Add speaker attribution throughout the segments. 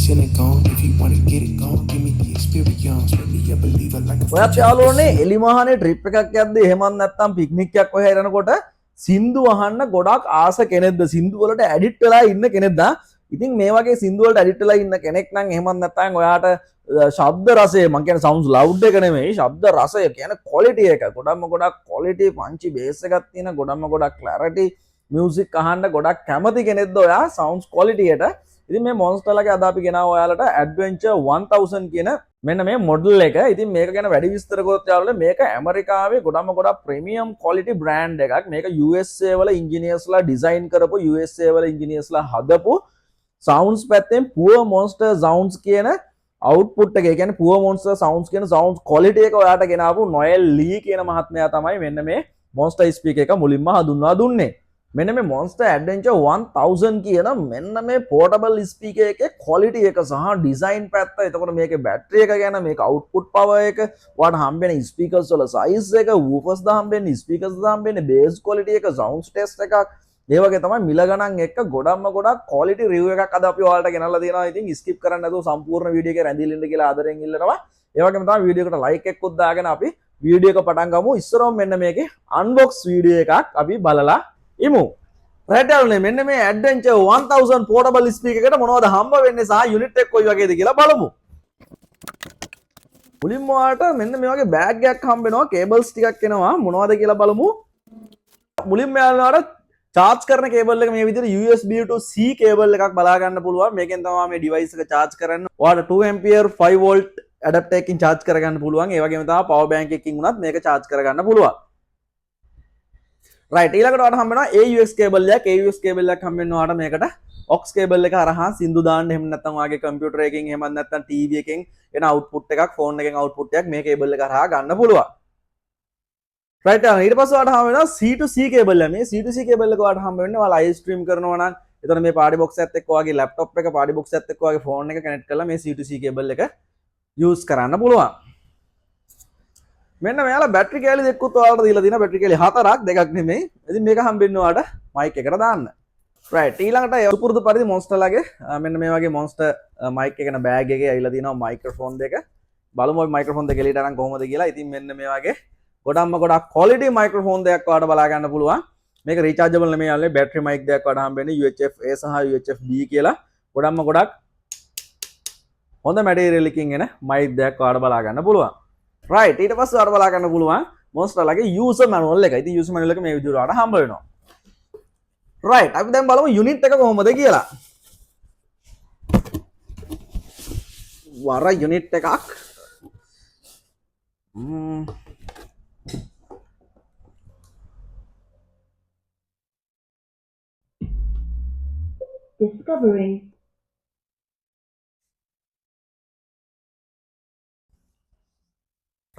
Speaker 1: ceiling gone. If you wanna get it gone, give me the experience. Make me a believer like a
Speaker 2: ඔයත් යාළුවනේ එලිමහනේ trip එකක් යද්දී එහෙමත් නැත්නම් picnic එකක් ඔය හැරෙනකොට සින්දු අහන්න ගොඩක් ආස කෙනෙක්ද සින්දු වලට ඇඩික්ට් වෙලා ඉන්න කෙනෙක්ද? ඉතින් මේ වගේ සින්දු වලට ඇඩික්ට් වෙලා ඉන්න කෙනෙක් නම් එහෙමත් නැත්නම් ඔයාට ශබ්ද රසය මම කියන්නේ සවුන්ඩ්ස් ලවුඩ් එක නෙමෙයි ශබ්ද රසය කියන්නේ ක්වොලිටි එක ගොඩක් ක්වොලිටි පංචි බේස් එකක් තියෙන ගොඩක් ක්ලැරිටි මියුසික් අහන්න ගොඩක් කැමති කෙනෙක්ද ඔයා සවුන්ඩ්ස් ක්වොලිටි එකට. ඉතින් මේ මොන්ස්ටර්ලාගේ අද අපි ගෙනාවා ඔයාලට ඇඩ්වෙන්චර් 1000 කියන මෙන්න මේ මොඩල් එක. ඉතින් මේක ගැන වැඩි විස්තර කරොත් යාළුවනේ මේක ඇමරිකාවේ ගොඩක් ප්‍රීමියම් ක්වොලිටි බ්‍රෑන්ඩ් එකක්. මේක USA වල ඉන්ජිනියර්ස්ලා ඩිසයින් කරපු USA වල ඉන්ජිනියර්ස්ලා හදපු සවුන්ඩ්ස් පැත්තෙන් පුවර් මොන්ස්ටර් සවුන්ඩ්ස් කියන අවුට්පුට් එක. ඒ කියන්නේ පුවර් මොන්ස්ටර් සවුන්ඩ්ස් කියන සවුන්ඩ්ස් ක්වොලිටි එක ඔයාට ගෙනාවු නොයල් ලී කියන මහත්මයා තමයි මෙන්න මේ මොන්ස්ටර් ස්පීකර් එක මුලින්ම හඳුන්වා දුන්නේ. මෙන්න මේ මොන්ස්ටර් ඇඩ්වෙන්චර් 1000 කියන මෙන්න මේ පෝටබල් ස්පීකර් එකේ ක්වොලිටි එක සහ ඩිසයින් පැත්ත, එතකොට මේකේ බැටරි එක ගැන, මේක අවුට්පුට් පවර් එක, ඔයාලට හම්බෙන ස්පීකර්ස් වල සයිස් එක, වූෆර්ස් ද හම්බෙන්නේ, ස්පීකර්ස් ද හම්බෙන්නේ, බේස් ක්වොලිටි එක, සවුන්ඩ්ස් ටෙස්ට් එකක්, ඒ වගේ තමයි මිල ගණන් එක්ක ගොඩක් ක්වොලිටි රිව්යු එකක් අද අපි ඔයාලට ගෙනල්ලා තියෙනවා. ඉතින් ස්කිප් කරන්න නැතුව සම්පූර්ණ වීඩියෝ එක රැඳිලා ඉන්න කියලා ආදරෙන් ඉල්ලනවා. ඒ වගේම තමයි වීඩියෝ එකට ලයික් එකකුත් දාගෙන අපි වීඩියෝ එක පටන් ගමු. ඉස්සරහම මෙන්න මේකේ අන්බොක්ස් වීඩියෝ එකක් අපි බලලා ඉමු. රයිට් යාළුවනේ මෙන්න මේ ඇඩ්වෙන්චර් 1000 පෝටබල් ස්පීකර් එකට මොනවද හම්බ වෙන්නේ සහ යුනිට් එක කොයි වගේද කියලා බලමු. මුලින්ම ඔයාලට මෙන්න මේ වගේ බෑග් එකක් හම්බ වෙනවා. කේබල්ස් ටිකක් එනවා. මොනවද කියලා බලමු. මුලින්ම යාළුවන්ට චාර්ජ් කරන කේබල් එක මේ විදිහට USB to C කේබල් එකක් බලා ගන්න පුළුවන්. මේකෙන් තමයි මේ ඩිවයිස් එක charge කරන්න. ඔයාලට 2 ampere 5 volt adapter එකකින් charge කරගන්න පුළුවන්. ඒ වගේම තමයි power bank එකකින් උනත් මේක charge කරගන්න පුළුවන්. right ඊළඟට ඔයාලට හම්බ වෙනවා AUX කේබල් එකක්. AUX කේබල් එකක් හම්බ වෙනවා ඔයාලට මේකට aux කේබල් එක හරහා සින්දු දාන්න. එහෙම නැත්නම් ඔයාගේ කම්පියුටර් එකකින් එහෙම නැත්නම් TV එකකින් එන output එකක්, phone එකෙන් output එකක් මේ කේබල් එක හරහා ගන්න පුළුවන්. right ඊට පස්සේ ඔයාලට හම්බ වෙනවා C to C කේබල් එක. මේ C to C කේබල් එක ඔයාලට හම්බ වෙන්නේ ඔයාලා live stream කරනවා නම්, එතන මේ party box එකත් එක්ක ඔයාගේ laptop එක, party box එකත් එක්ක ඔයාගේ phone එක connect කරලා මේ C to C කේබල් එක use කරන්න පුළුවන්. මෙන්න මෙයාලා බැටරි කෑලි දෙකකුත් ඔයාලට දීලා තියෙනවා. බැටරි කෑලි හතරක්, දෙකක් නෙමෙයි. ඉතින් මේක හම්බෙන්නේ ඔයාලට mic එකට දාන්න. right ඊළඟට සුපුරුදු පරිදි මොන්ස්ටර්ලාගේ මෙන්න මේ වගේ මොන්ස්ටර් mic එකන බෑග් එකේ ඇවිල්ලා තියෙනවා මයික්‍රොෆෝන් දෙක. බලමු ඔය මයික්‍රොෆෝන් දෙක එළියට අරන් කොහොමද කියලා. ඉතින් මෙන්න මේ වගේ ගොඩක් ක්වොලිටි මයික්‍රොෆෝන් දෙකක් ඔයාලට බලා ගන්න පුළුවන්. මේක රීචාර්ජබල් නෙමෙයි යාළුවනේ. බැටරි mic දෙකක් ඔයාලට හම්බෙන්නේ UHF A සහ UHF B කියලා. ගොඩක් හොඳ මැටීරියල් එකකින් එන mic දෙකක් ඔයාලට බලා ගන්න පුළුවන්. right ඊට පස්සේ ඔයාලට බලා ගන්න පුළුවන් මොන්ස්ටර්ලාගේ user manual එක. ඉතින් user manual එක මේ විදිහට ඔයාලට හම්බ වෙනවා. right අපි දැන් බලමු යුනිට් එක කොහොමද කියලා. වර යුනිට් එකක්
Speaker 3: Discovery.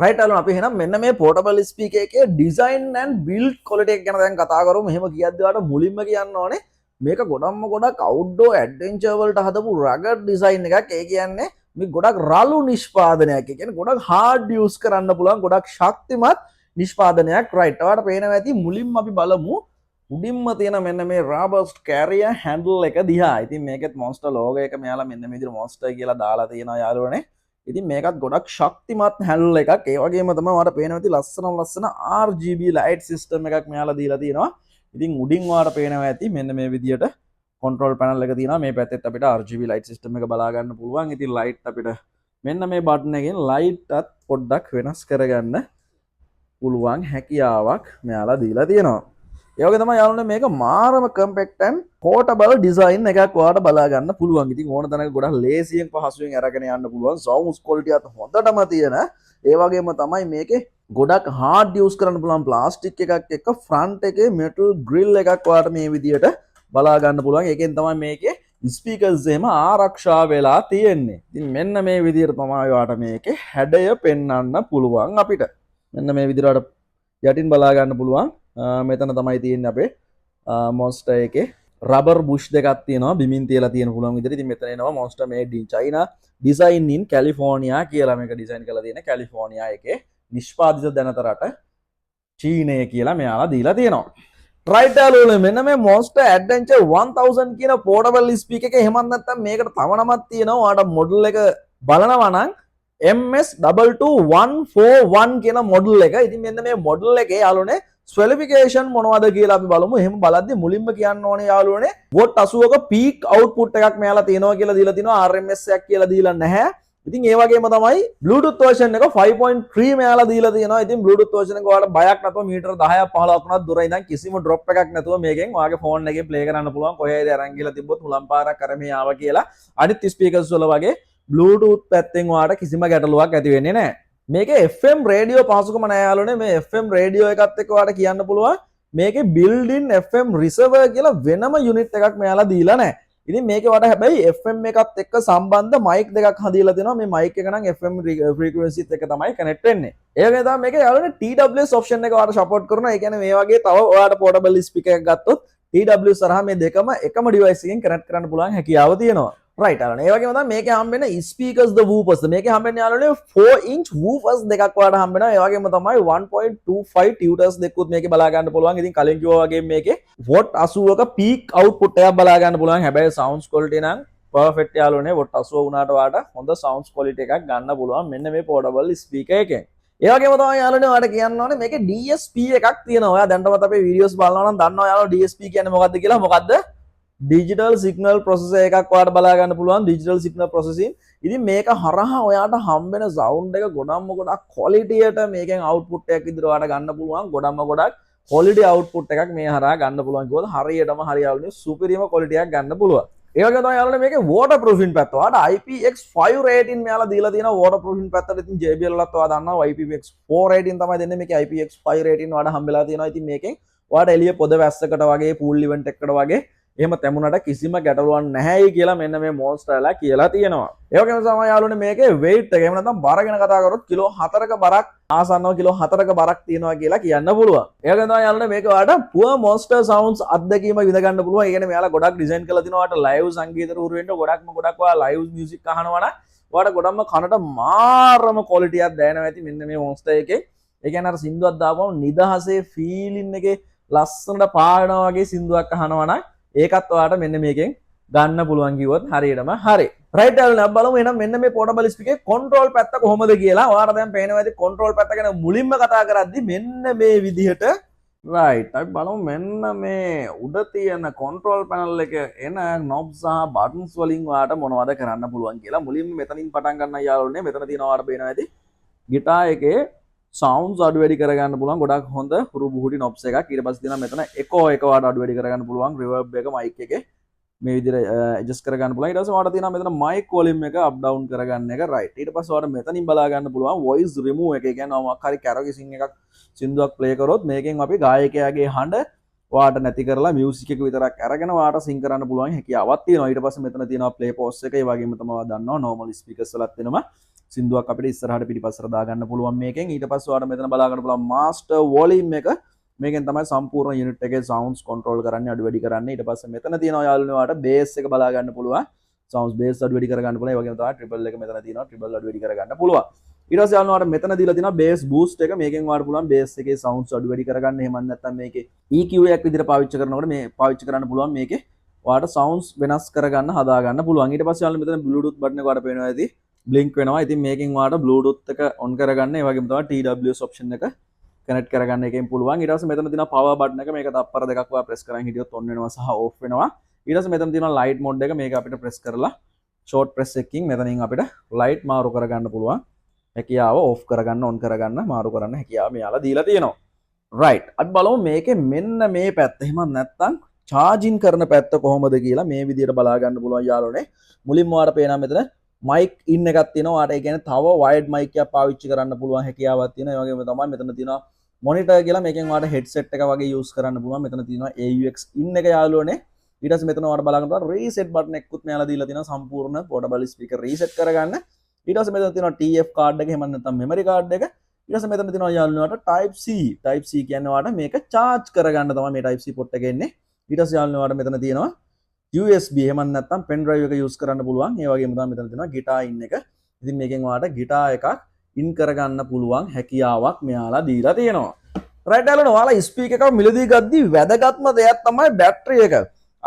Speaker 2: right අලුන් අපි එහෙනම් මෙන්න මේ portable speaker එකේ design and build quality එක ගැන දැන් කතා කරමු. මෙහෙම කියද්දි ඔයාලට මුලින්ම කියන්න ඕනේ මේක ගොඩක් outdoor adventure වලට හදපු rugged design එකක්. ඒ කියන්නේ මේ ගොඩක් රළු නිෂ්පාදනයක්. ඒ කියන්නේ ගොඩක් hard use කරන්න පුළුවන් ගොඩක් ශක්තිමත් නිෂ්පාදනයක්. right ඔයාලට පේනවා ඇති මුලින්ම අපි බලමු උඩින්ම තියෙන මෙන්න මේ robust carrier handle එක දිහා. ඉතින් මේකෙත් monster logo එක මෙයාලා මෙන්න මේ විදිහට monster කියලා දාලා තියෙනවා යාළුවනේ. ඉතින් මේකත් ගොඩක් ශක්තිමත් handle එකක්. ඒ වගේම තමයි ඔයාලට පේනවා ඇති ලස්සන RGB light system එකක් මෙයාලා දීලා තියෙනවා. ඉතින් උඩින් ඔයාලට පේනවා ඇති මෙන්න මේ විදිහට control panel එක තියෙනවා. මේ පැත්තෙත් අපිට RGB light system එක බලා ගන්න පුළුවන්. ඉතින් light අපිට මෙන්න මේ button එකෙන් light එකත් පොඩ්ඩක් වෙනස් කරගන්න පුළුවන් හැකියාවක් මෙයාලා දීලා තියෙනවා. ඒ වගේ තමයි යාළුවනේ මේක මාරම compact and portable design එකක් ඔයාලට බලා ගන්න පුළුවන්. ඉතින් ඕන තැනක ගොඩක් ලේසියෙන් පහසුවෙන් අරගෙන යන්න පුළුවන්. sound quality අත හොඳටම තියෙන. ඒ වගේම තමයි මේකේ ගොඩක් hard use කරන්න පුළුවන් plastic එකක් එක්ක front එකේ metal grill එකක් ඔයාලට මේ විදියට බලා ගන්න පුළුවන්. ඒකෙන් තමයි මේකේ speakers එහෙම ආරක්ෂා වෙලා තියෙන්නේ. ඉතින් මෙන්න මේ විදියට තමයි ඔයාලට මේකේ හැඩය පෙන්වන්න පුළුවන් අපිට. මෙන්න මේ විදියට යටින් බලා ගන්න පුළුවන්. මෙතන තමයි තියෙන්නේ අපේ monster එකේ rubber bush දෙකක් තියෙනවා බිමින් තියලා තියෙන පුළුවන් විදිහට. ඉතින් මෙතන එනවා monster made in China, design in California කියලා මේක ඩිසයින් කරලා තියෙන කැලිෆෝනියා එකේ නිෂ්පාදිත දැනට රට චීනය කියලා මෙයාලා දීලා තියෙනවා. රයිට් යාළුවනේ මෙන්න මේ Monster Adventure 1000 කියන portable speaker එක එහෙමත් නැත්නම් මේකට තව නමක් තියෙනවා. ඔයාලට මොඩල් එක බලනවා නම් MS22141 කියන මොඩල් එක. ඉතින් මෙන්න මේ මොඩල් එකේ යාළුවනේ ස්පෙસિෆිකේෂන් මොනවද කියලා අපි බලමු. එහෙම බලද්දි මුලින්ම කියන්න ඕනේ යාළුවනේ වොට් 80ක පීක් අවුට්පුට් එකක් මෙයාලා තියෙනවා කියලා දීලා තිනවා. RMS එකක් කියලා දීලා නැහැ. ඉතින් ඒ වගේම තමයි Bluetooth version එක 5.3 මෙයාලා දීලා තියෙනවා. ඉතින් Bluetooth version එක ඔයාලට බයක් නැතුව මීටර 10ක් 15ක් වුණත් දුර ඉඳන් කිසිම drop එකක් නැතුව මේකෙන් ඔයාගේ phone එකේ play කරන්න පුළුවන්. කොහේද අරන් ගිහලා තිබ්බොත් හුලම් පාරක් කර මේ ආවා කියලා. අනිත් speakers වල වගේ Bluetooth පැත්තෙන් ඔයාලට කිසිම ගැටලුවක් ඇති වෙන්නේ නැහැ. මේකේ FM රේඩියෝ පහසුකම නැහැ යාළුවනේ. මේ FM රේඩියෝ එකත් එක්ක ඔයාලට කියන්න පුළුවන් මේකේ built in FM receiver කියලා වෙනම unit එකක් මෙයාලා දීලා නැහැ. ඉතින් මේකේ වඩා හැබැයි FM එකත් එක්ක සම්බන්ධ mic දෙකක් හදලා දෙනවා. මේ mic එක නම් FM frequency එක තමයි connect වෙන්නේ. ඒ වගේම තමයි මේකේ යාළුවනේ TWS option එක ඔයාලට support කරනවා. ඒ කියන්නේ මේ වගේ තව ඔයාලට portable speaker එකක් ගත්තොත් TWS සරහා මේ දෙකම එකම device එකකින් connect කරන්න පුළුවන් හැකියාව තියෙනවා. right යාළුවනේ. ඒ වගේම තමයි මේකේ හම්බෙන speakers the woofers. මේකේ හම්බෙන්නේ යාළුවනේ 4-inch woofers දෙකක් ඔයාලට හම්බෙනවා. ඒ වගේම තමයි 1.25 tutors දෙකකුත් මේකේ බලා ගන්න පුළුවන්. ඉතින් කලින් කිව්වා වගේ මේකේ watt 80ක peak output එකක් බලා ගන්න පුළුවන්. හැබැයි sounds quality නම් perfect යාළුවනේ. watt 80 වුණාට වාට හොඳ sounds quality එකක් ගන්න පුළුවන් මෙන්න මේ portable speaker එකෙන්. ඒ වගේම තමයි යාළුවනේ ඔයාලට කියන්න ඕනේ මේකේ DSP එකක් තියෙනවා. ඔයා දැන්ටමත් අපේ videos බලනවා නම් දන්නවා යාළුවෝ DSP කියන්නේ මොකක්ද කියලා. මොකද්ද? digital signal processor එකක් ඔයාලට බලා ගන්න පුළුවන්. digital signal processing. ඉතින් මේක හරහා ඔයාලට හම්බෙන sound එක ගොඩක් quality එකට මේකෙන් output එකක් විදිහට ඔයාලට ගන්න පුළුවන්. ගොඩක් quality output එකක් මේ හරහා ගන්න පුළුවන්. කිව්වොත් හරියටම හරියවලුනේ superior quality එකක් ගන්න පුළුවන්. ඒ වගේම තමයි යාළුවනේ මේකේ waterproofing පැත්ත. ඔයාලට IPX5 rating මෙයාලා දීලා තියෙනවා waterproofing පැත්තට. ඉතින් JBL වලත් ඔයා දන්නවා IPX4 rating තමයි දෙන්නේ. මේකේ IPX5 rating ඔයාලට හම්බෙලා තියෙනවා. ඉතින් මේකෙන් ඔයාලට එළිය පොද වැස්සකට වගේ pool event එකකට වගේ එහෙම තැමුණට කිසිම ගැටලුවක් නැහැයි කියලා මෙන්න මේ Monsterලා කියලා තියෙනවා. ඒ වගේම තමයි යාළුවනේ මේකේ weight එක එහෙම නැත්නම් බර ගැන කතා කරොත් කිලෝ 4ක බරක් ආසන්නව කිලෝ 4ක බරක් තියෙනවා කියලා කියන්න පුළුවන්. ඒ වගේම තමයි යාළුවනේ මේක ඔයාලට pure monster sounds අත්දැකීම විඳ ගන්න පුළුවන්. ඒ කියන්නේ මෙයාලා ගොඩක් ඩිසයින් කරලා තිනවා ඔයාලට live සංගීතයට උරු වෙන්න ගොඩක් ඔයාලා live music අහනවා නම් ඔයාලට ගොඩක්ම කනට මාරම quality එකක් දැනෙනවා ඇති මෙන්න මේ Monster එකේ. ඒ කියන්නේ අර සින්දුවක් දාපුවම නිදහසේ feeling එකේ ලස්සනට පාඩනවා වගේ සින්දුවක් අහනවා නම් ඒකත් ඔයාලට මෙන්න මේකෙන් ගන්න පුළුවන් කිව්වොත් හරියටම හරි. රයිට් යාළුවනේ අපි බලමු එහෙනම් මෙන්න මේ portable speaker එකේ control පැත්ත කොහොමද කියලා. ඔයාලට දැන් පේනවා ඇති control පැත්ත ගැන මුලින්ම කතා කරද්දි මෙන්න මේ විදිහට right අපි බලමු මෙන්න මේ උඩ තියෙන control panel එක එන knobs සහ buttons වලින් ඔයාලට මොනවද කරන්න පුළුවන් කියලා. මුලින්ම මෙතනින් පටන් ගන්න යාළුවනේ. මෙතන තියෙනවා ඔයාලට පේනවා ඇති guitar එකේ sounds අඩු වැඩි කරගන්න පුළුවන් ගොඩක් හොඳ හුරු බුහුටි knobs එකක්. ඊට පස්සේ තියෙනවා මෙතන echo එක ඔයාලට අඩු වැඩි කරගන්න පුළුවන්. reverb එක mic එකේ මේ විදිහට adjust කරගන්න පුළුවන්. ඊට පස්සේ ඔයාලට තියෙනවා මෙතන mic volume එක up down කරගන්න එක right. ඊට පස්සේ ඔයාලට මෙතනින් බලා ගන්න පුළුවන් voice remove එක. ඒ කියන්නේ මොකක් හරි karaoke sing එකක් සින්දුවක් play කරොත් මේකෙන් අපි ගායකයාගේ හඬ ඔයාලට නැති කරලා music එක විතරක් අරගෙන ඔයාලට sing කරන්න පුළුවන් හැකියාවක් තියෙනවා. ඊට පස්සේ මෙතන තියෙනවා play pause එක. ඒ වගේම තමයි ඔයා දන්නවා normal speakers වලත් වෙනවා සින්දුවක් අපිට ඉස්සරහට පිටිපස්සට දාගන්න පුළුවන් මේකෙන්. ඊට පස්සේ ඔයාලට මෙතන බලා ගන්න පුළුවන් master volume එක. මේකෙන් තමයි සම්පූර්ණ unit එකේ sounds control කරන්නේ අඩු වැඩි කරන්නේ. ඊට පස්සේ මෙතන තියෙනවා යාළුවනේ ඔයාලට bass එක බලා ගන්න පුළුවන්. sounds bass අඩු වැඩි කරගන්න පුළුවන්. ඒ වගේම තමයි treble එක මෙතන තියෙනවා. treble අඩු වැඩි කරගන්න පුළුවන්. ඊට පස්සේ යාළුවනේ ඔයාලට මෙතන දීලා තියෙනවා bass boost එක. මේකෙන් ඔයාලට පුළුවන් bass එකේ sounds අඩු වැඩි කරගන්න. එහෙම නැත්නම් මේකේ EQ එකක් විදිහට පාවිච්චි කරනකොට මේ පාවිච්චි කරන්න පුළුවන් මේකේ ඔයාලට sounds වෙනස් කරගන්න හදා ගන්න පුළුවන්. ඊට පස්සේ යාළුවනේ මෙතන bluetooth button එක ඔයාලට පේනවා ඇති blink වෙනවා. ඉතින් මේකෙන් ඔයාලට bluetooth එක on කරගන්න. ඒ වගේම තමයි TWS option එක connect කරගන්න එකෙන් පුළුවන්. ඊට පස්සේ මෙතන තියෙනවා power button එක. මේක තප්පර දෙකක් ඔයා press කරන් හිටියොත් on වෙනවා සහ off වෙනවා. ඊට පස්සේ මෙතන තියෙනවා light mode එක. මේක අපිට press කරලා short press එකකින් මෙතනින් අපිට light මාරු කරගන්න පුළුවන්. හැකියාව off කරගන්න on කරගන්න මාරු කරන්න හැකියාව මෙයාලා දීලා තියෙනවා. right. අපි බලමු මේකේ මෙන්න මේ පැත්ත. එහෙම නැත්නම් charging කරන පැත්ත කොහොමද කියලා මේ විදිහට බලා ගන්න පුළුවන් යාළුවනේ. මුලින්ම ඔයාලට පේනවා මෙතන mic in එකක් තියෙනවා. ඔයාලට ඒ කියන්නේ තව wired mic එකක් පාවිච්චි කරන්න පුළුවන් හැකියාවක් තියෙනවා. ඒ වගේම තමයි මෙතන තියෙනවා monitor කියලා. මේකෙන් ඔයාලට headset එක වගේ use කරන්න පුළුවන්. මෙතන තියෙනවා AUX in එක යාළුවනේ. ඊට පස්සේ මෙතන ඔයාලට බලා ගන්න පුළුවන් reset button එකකුත් මෙයාලා දීලා තියෙනවා සම්පූර්ණ portable speaker reset කරගන්න. ඊට පස්සේ මෙතන තියෙනවා TF card එක එහෙම නැත්නම් memory card එක. ඊට පස්සේ මෙතන තියෙනවා යාළුවනේ type C කියන්නේ ඔයාලට මේක charge කරගන්න තමයි මේ type C port එක එන්නේ. ඊට පස්සේ යාළුවනේ ඔයාලට මෙතන තියෙනවා USB එහෙම නැත්නම් pen drive එක use කරන්න පුළුවන්. ඒ වගේම තමයි මෙතන තියෙනවා guitar in එක. ඉතින් මේකෙන් ඔයාලට guitar එකක් in කරගන්න පුළුවන් හැකියාවක් මෙයාලා දීලා තියෙනවා. රයිට් යාළුවනේ ඔයාලා ස්පීකර් එකක් මිලදී ගද්දි වැදගත්ම දෙයක් තමයි බැටරි එක.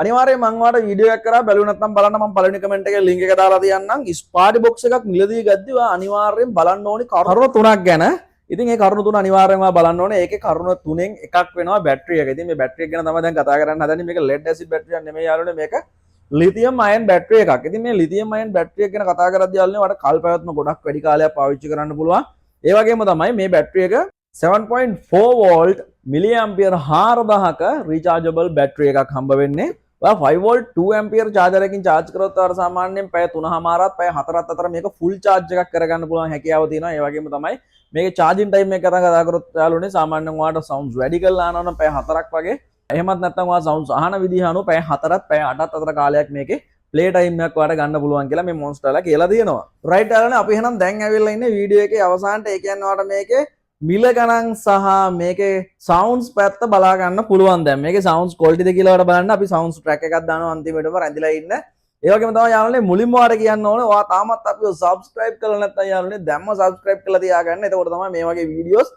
Speaker 2: අනිවාර්යයෙන් මම ඔයාලට වීඩියෝ එකක් කරා බැලුවේ නැත්නම් බලන්න මම පළවෙනි කමෙන්ට් එකේ link එක දාලා තියන්නම්. ස්පාටි බොක්ස් එකක් මිලදී ගද්දි ඔයා අනිවාර්යයෙන් බලන්න ඕනි කරුණු තුනක් ගැන. ඉතින් මේ කරුණු තුන අනිවාර්යයෙන්ම බලන්න ඕනේ. ඒකේ කරුණු තුනෙන් එකක් වෙනවා බැටරි එක. ඉතින් මේ බැටරි එක ගැන තමයි දැන් කතා කරන්න හදන්නේ. මේක lead acid බැටරි එකක් නෙමෙයි යාළුවනේ. මේක lithium ion බැටරි එකක්. ඉතින් මේ lithium ion බැටරි එක ගැන කතා කරද්දී යාළුවනේ ඔයාලට කල් පැවැත්ම ගොඩක් වැඩි කාලයක් පාවිච්චි කරන්න පුළුවන්. ඒ වගේම තමයි මේ බැටරි එක 7.4 volt milliampere 4000ක rechargeable බැටරි එකක් හම්බ වෙන්නේ. ඔයා 5 volt 2 ampere charger එකකින් charge කරොත් ඔයාලට සාමාන්‍යයෙන් පැය 3මාරත් පැය 4ත් අතර මේක full charge එකක් කරගන්න පුළුවන් හැකියාව තියෙනවා. ඒ වගේම තමයි මේකේ charging time එක කතා කරොත් යාළුවනේ සාමාන්‍යයෙන් ඔයාලට sounds වැඩි කරලා අහනවා නම් පැය 4ක් වගේ. එහෙමත් නැත්නම් ඔයා sounds අහන විදිහ අනුව පැය 4ත් පැය 8ත් අතර කාලයක් මේකේ play time එකක් ඔයාලට ගන්න පුළුවන් කියලා මේ monsterලා කියලා තියෙනවා. right යාළුවනේ අපි එහෙනම් දැන් ඇවිල්ලා ඉන්නේ වීඩියෝ එකේ අවසානට. ඒ කියන්නේ ඔයාලට මේකේ මිල ගණන් සහ මේකේ sounds පැත්ත බලා ගන්න පුළුවන්. දැන් මේකේ sounds quality ද කියලා ඔයාලට බලන්න අපි sounds track එකක් දානවා අන්තිමටම රැඳිලා ඉන්න. ඒ වගේම තමයි යාළුවනේ මුලින්ම ඔයාලට කියන්න ඕනේ ඔයා තාමත් අපිව subscribe කරලා නැත්නම් යාළුවනේ දැම්ම subscribe කරලා තියාගන්න. එතකොට තමයි මේ වගේ videos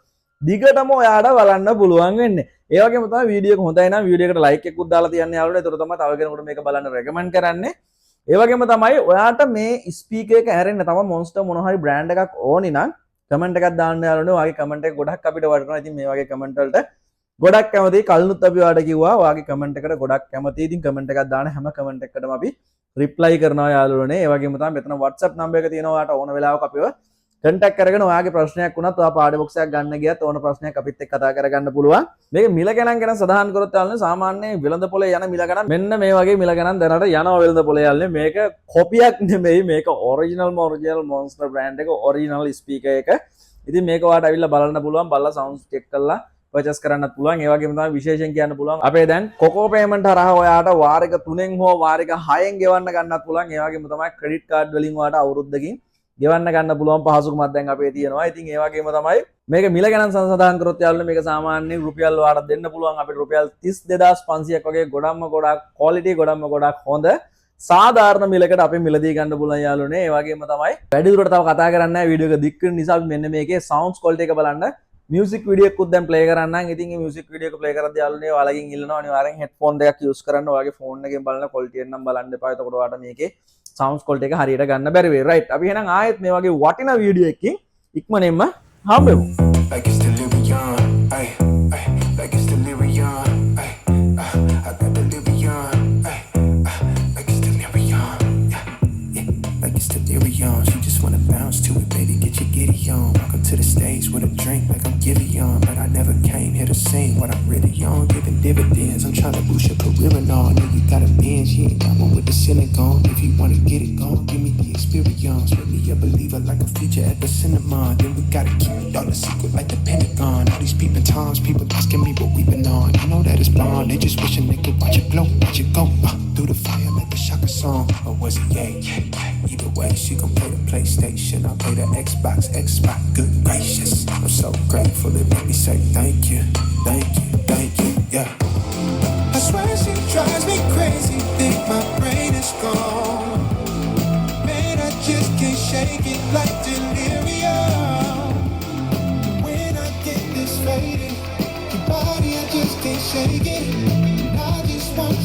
Speaker 2: දිගටම ඔයාලට බලන්න පුළුවන් වෙන්නේ. ඒ වගේම තමයි වීඩියෝ එක හොඳයි නම් වීඩියෝ එකට like එකකුත් දාලා තියන්න යාළුවනේ. එතකොට තමයි තව කෙනෙකුට මේක බලන්න recommend කරන්නේ. ඒ වගේම තමයි ඔයාට මේ ස්පීකර් එක ඇරෙන්න තම monster මොන හරි brand එකක් ඕනි නම් කමෙන්ට් එකක් දාන්න යාළුවනේ. ඔයාගේ කමෙන්ට් එක ගොඩක් අපිට වටිනවා. ඉතින් මේ වගේ කමෙන්ට් වලට ගොඩක් කැමතියි. කලිනුත් අපි ඔයාලට කිව්වා ඔයාගේ කමෙන්ට් එකට ගොඩක් කැමතියි. ඉතින් කමෙන්ට් එකක් දාන හැම කමෙන්ට් එකකටම අපි රිප්ලයි කරනවා යාළුවනේ. ඒ වගේම තමයි මෙතන WhatsApp නම්බර් එක තියෙනවා. ඔයාට ඕන වෙලාවක අපිව contact කරගෙන ඔයාගේ ප්‍රශ්නයක් වුණත් ඔයා පාඩේ බොක්ස් එකක් ගන්න ගියත් ඕන ප්‍රශ්නයක් අපිත් එක්ක කතා කරගන්න පුළුවන්. මේක මිල ගණන් ගැන සඳහන් කරොත් යාළුවනේ සාමාන්‍ය වෙළඳ පොලේ යන මිල ගණන් මෙන්න මේ වගේ මිල ගණන් දැනට යනවා වෙළඳ පොලේ යාළුවනේ. මේක කොපියක් නෙමෙයි. මේක original monster brand එක original speaker එක. ඉතින් මේක ඔයාලට අවිල්ලා බලන්න පුළුවන්. බලලා sounds check කරලා purchase කරන්නත් පුළුවන්. ඒ වගේම තමයි විශේෂයෙන් කියන්න පුළුවන් අපේ දැන් කොකෝ payment හරහා ඔයාට වාරික 3න් හෝ වාරික 6න් ගෙවන්න ගන්නත් පුළුවන්. ඒ වගේම තමයි credit card වලින් ඔයාට අවුරුද්දකින් ගෙවන්න ගන්න පුළුවන් පහසුකමක් දැන් අපේ තියෙනවා. ඉතින් ඒ වගේම තමයි මේක මිල ගණන් සඳහන් කරොත් යාළුවනේ මේක සාමාන්‍යයෙන් රුපියල් ඔයාට දෙන්න පුළුවන් අපිට රුපියල් 32500ක් වගේ ගොඩක්ම ගොඩක් quality ගොඩක්ම ගොඩක් හොඳ සාධාරණ මිලකට අපි මිලදී ගන්න පුළුවන් යාළුවනේ. ඒ වගේම තමයි වැඩිදුරට තව කතා කරන්නේ නැහැ. වීඩියෝ එක දික් වෙන නිසා මෙන්න මේකේ sounds quality එක බලන්න. music video එකකුත් දැන් play කරන්නම්. ඉතින් මේ music video එක play කරද්දී යාළුවනේ ඔයාලගෙන් ඉල්ලනවා අනිවාර්යෙන් headphone දෙකක් use කරන්න. ඔයාගේ phone එකෙන් බලන quality එක නම් බලන්න එපා. එතකොට ඔයාලට මේකේ sounds quality එක හරියට ගන්න බැරි වෙයි. right. අපි එහෙනම් ආයෙත් මේ වගේ වටිනා වීඩියෝ එකකින් ඉක්මනින්ම හම්බෙමු.
Speaker 1: like it's delirium. Ay, ay, like it's delirium. Ay, I got delirium. Ay, like it's delirium. Yeah, yeah, like it's delirium. She just wanna bounce to it, baby. Get your giddy on. Welcome to the stage with a drink like I'm Gideon. But I never came here to sing what I'm really on. Giving dividends. I'm trying to boost your career and all. Know you got a binge. You ain't got one with the ceiling gone. If you wanna get it gone, give me the experience. Make me a believer like a feature at the cinema. Then we gotta keep it all a secret like the Pentagon. All these peeping times, people asking me what we've been on. I know that it's blonde. They just wishing they could watch it glow, watch it go. Through the fire like the Shaka song. Or was it yeah, yeah, yeah. Either way, she gon' play the PlayStation. I play the Xbox. Good gracious, I'm so grateful. It made me say thank you, thank you, thank you, yeah. I swear she drives me crazy. Think my brain is gone. Man, I just can't shake it like delirium. When I get this faded, your body I just can't shake it. I just want